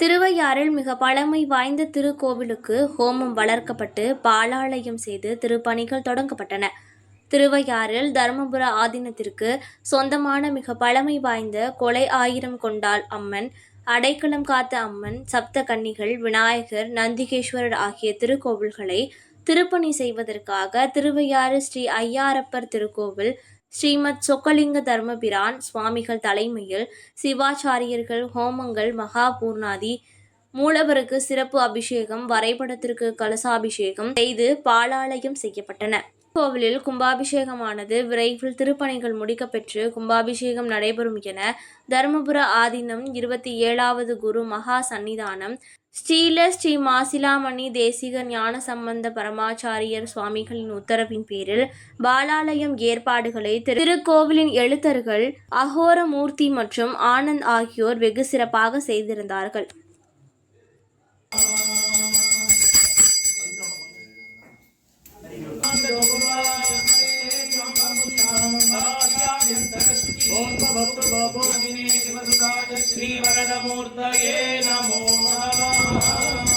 திருவையாறில் மிக பழமை வாய்ந்த திருக்கோவிலுக்கு ஹோமம் வளர்க்கப்பட்டு பாலாலயம் செய்து திருப்பணிகள் தொடங்கப்பட்டன. திருவையாறில் தருமபுர ஆதீனத்திற்கு சொந்தமான மிக பழமை வாய்ந்த கொலை ஆயிரம் கொண்டாள் அம்மன், அடைக்கலம் காத்த அம்மன், சப்த கன்னிகள், விநாயகர், நந்திகேஸ்வரர் ஆகிய திருக்கோவில்களை திருப்பணி செய்வதற்காக திருவையாறு ஸ்ரீ ஐயாரப்பர் திருக்கோவில் ஸ்ரீமத் சொக்கலிங்க தர்மபிரான் சுவாமிகள் தலைமையில் சிவாச்சாரியர்கள் ஹோமங்கள், மகா பூர்ணாதி, மூலவருக்கு சிறப்பு அபிஷேகம், வரைபடத்திற்கு கலசாபிஷேகம் செய்து பாலாலயம் செய்யப்பட்டன. கோவிலில் கும்பாபிஷேகமானது விரைவில் திருப்பணிகள் முடிக்கப்பெற்று கும்பாபிஷேகம் நடைபெறும் என தருமபுர ஆதீனம் 27வது குரு மகா சன்னிதானம் ஸ்ரீல ஸ்ரீ மாசிலாமணி தேசிக ஞானசம்பந்த பரமாச்சாரியர் சுவாமிகளின் உத்தரவின் பேரில் பாலாலயம் ஏற்பாடுகளை திருக்கோவிலின் எழுத்தர்கள் அகோரமூர்த்தி மற்றும் ஆனந்த் ஆகியோர் வெகு சிறப்பாக செய்திருந்தார்கள். श्री वरदमूर्तये नमो नमः।